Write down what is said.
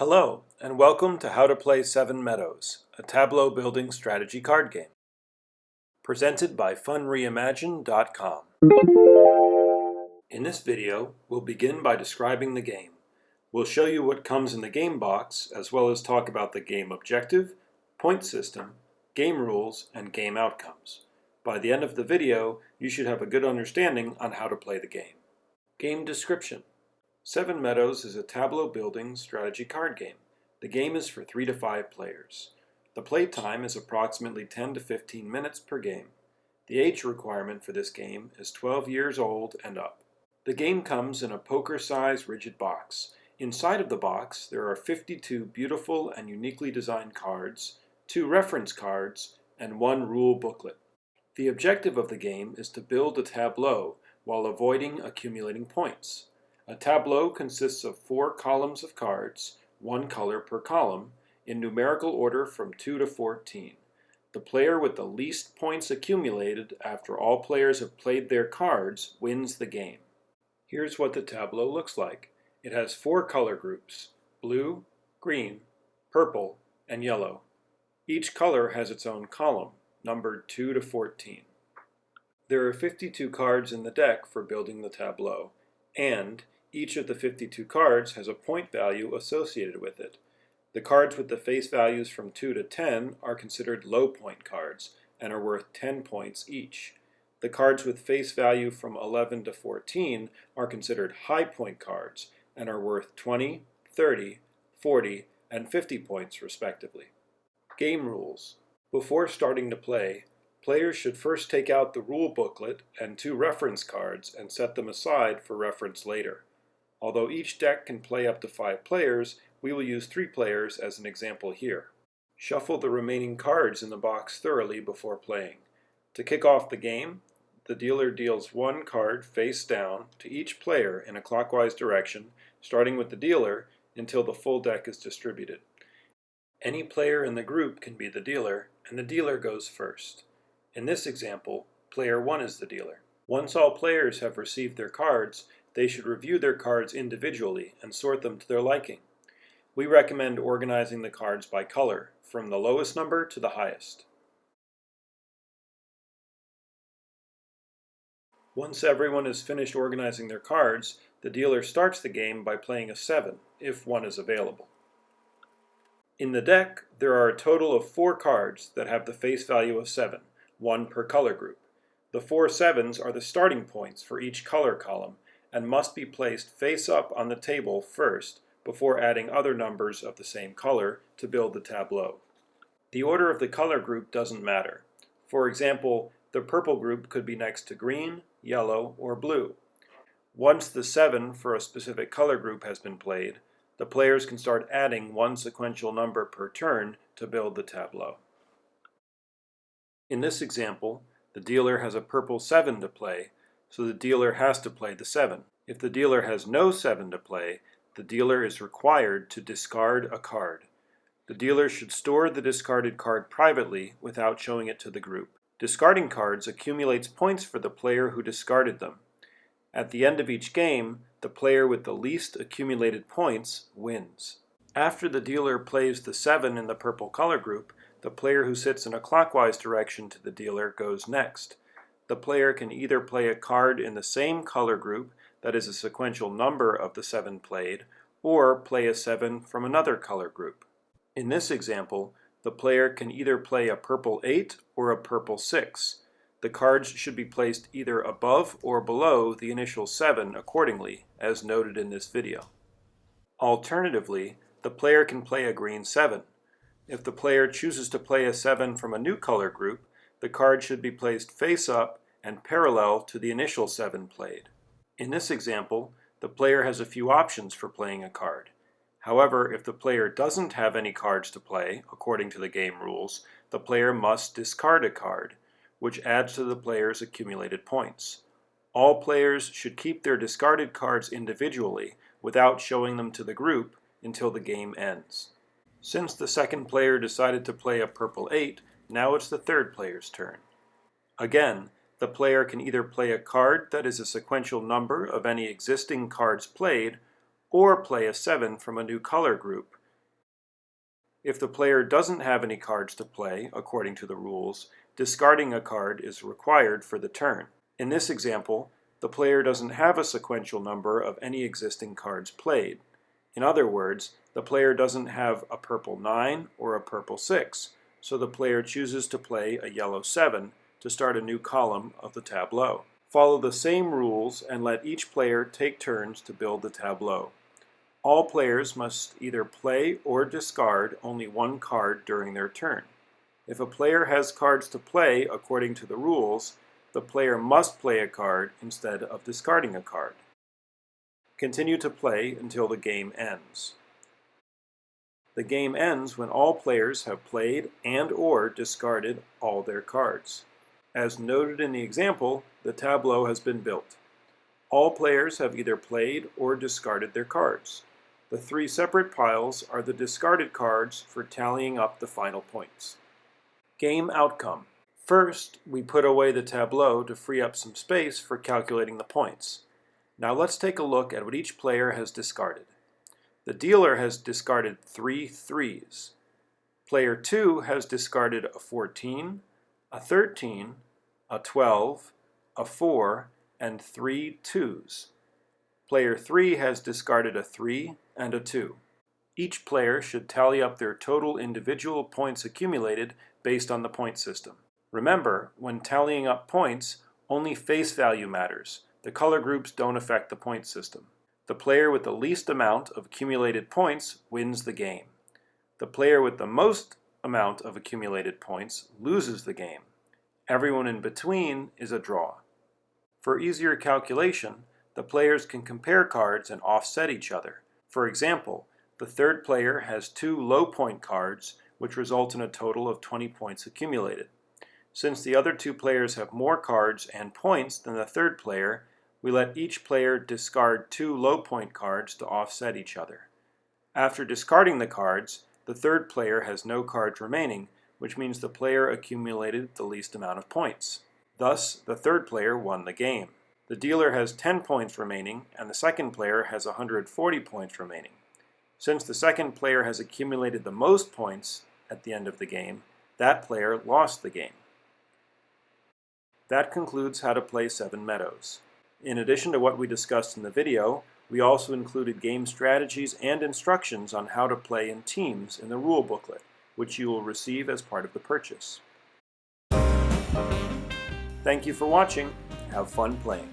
Hello, and welcome to How to Play 7 MEADOWS, a Tableau-Building Strategy Card Game. Presented by FunReimagined.com. In this video, we'll begin by describing the game. We'll show you what comes in the game box, as well as talk about the game objective, point system, game rules, and game outcomes. By the end of the video, you should have a good understanding on how to play the game. Game description. 7 MEADOWS is a Tableau-Building Strategy Card Game. The game is for 3 to 5 players. The play time is approximately 10 to 15 minutes per game. The age requirement for this game is 12 years old and up. The game comes in a poker-sized rigid box. Inside of the box, there are 52 beautiful and uniquely designed cards, 2 reference cards, and 1 rule booklet. The objective of the game is to build a tableau while avoiding accumulating points. A tableau consists of 4 columns of cards, 1 color per column, in numerical order from 2 to 14. The player with the least points accumulated after all players have played their cards wins the game. Here's what the tableau looks like. It has 4 color groups: blue, green, purple, and yellow. Each color has its own column, numbered 2 to 14. There are 52 cards in the deck for building the tableau, and each of the 52 cards has a point value associated with it. The cards with the face values from 2 to 10 are considered low point cards and are worth 10 points each. The cards with face value from 11 to 14 are considered high point cards and are worth 20, 30, 40, and 50 points respectively. Game rules. Before starting to play, players should first take out the rule booklet and 2 reference cards and set them aside for reference later. Although each deck can play up to 5 players, we will use 3 players as an example here. Shuffle the remaining cards in the box thoroughly before playing. To kick off the game, the dealer deals 1 card face down to each player in a clockwise direction, starting with the dealer until the full deck is distributed. Any player in the group can be the dealer, and the dealer goes first. In this example, player 1 is the dealer. Once all players have received their cards, they should review their cards individually and sort them to their liking. We recommend organizing the cards by color, from the lowest number to the highest. Once everyone has finished organizing their cards, the dealer starts the game by playing a 7, if one is available. In the deck, there are a total of 4 cards that have the face value of 7, 1 per color group. The 4 sevens are the starting points for each color column, and must be placed face up on the table first before adding other numbers of the same color to build the tableau. The order of the color group doesn't matter. For example, the purple group could be next to green, yellow, or blue. Once the 7 for a specific color group has been played, the players can start adding 1 sequential number per turn to build the tableau. In this example, the dealer has a purple 7 to play, so the dealer has to play the 7. If the dealer has no 7 to play, the dealer is required to discard a card. The dealer should store the discarded card privately without showing it to the group. Discarding cards accumulates points for the player who discarded them. At the end of each game, the player with the least accumulated points wins. After the dealer plays the 7 in the purple color group, the player who sits in a clockwise direction to the dealer goes next. The player can either play a card in the same color group that is a sequential number of the 7 played, or play a 7 from another color group. In this example, the player can either play a purple 8 or a purple 6. The cards should be placed either above or below the initial 7 accordingly, as noted in this video. Alternatively, the player can play a green 7. If the player chooses to play a 7 from a new color group, the card should be placed face up and parallel to the initial 7 played. In this example, the player has a few options for playing a card. However, if the player doesn't have any cards to play, according to the game rules, the player must discard a card, which adds to the player's accumulated points. All players should keep their discarded cards individually without showing them to the group until the game ends. Since the second player decided to play a purple 8, now it's the third player's turn. Again, the player can either play a card that is a sequential number of any existing cards played, or play a 7 from a new color group, If the player doesn't have any cards to play, according to the rules, discarding a card is required for the turn. In this example, the player doesn't have a sequential number of any existing cards played. In other words, the player doesn't have a purple 9 or a purple 6, so the player chooses to play a yellow 7 to start a new column of the tableau. Follow the same rules and let each player take turns to build the tableau. All players must either play or discard only one card during their turn. If a player has cards to play according to the rules, the player must play a card instead of discarding a card. Continue to play until the game ends. The game ends when all players have played and/or discarded all their cards. As noted in the example, the tableau has been built. All players have either played or discarded their cards. The three separate piles are the discarded cards for tallying up the final points. Game outcome. First, we put away the tableau to free up some space for calculating the points. Now let's take a look at what each player has discarded. The dealer has discarded 3 threes. Player 2 has discarded a 14, a 13, a 12, a 4, and 3 twos. Player 3 has discarded a 3 and a 2. Each player should tally up their total individual points accumulated based on the point system. Remember, when tallying up points, only face value matters. The color groups don't affect the point system. The player with the least amount of accumulated points wins the game. The player with the most amount of accumulated points loses the game. Everyone in between is a draw. For easier calculation, the players can compare cards and offset each other. For example, the third player has 2 low point cards, which result in a total of 20 points accumulated. Since the other 2 players have more cards and points than the third player, we let each player discard 2 low point cards to offset each other. After discarding the cards, the third player has no cards remaining, which means the player accumulated the least amount of points. Thus, the third player won the game. The dealer has 10 points remaining, and the second player has 140 points remaining. Since the second player has accumulated the most points at the end of the game, that player lost the game. That concludes how to play 7 Meadows. In addition to what we discussed in the video, we also included game strategies and instructions on how to play in teams in the rule booklet, which you will receive as part of the purchase. Thank you for watching. Have fun playing.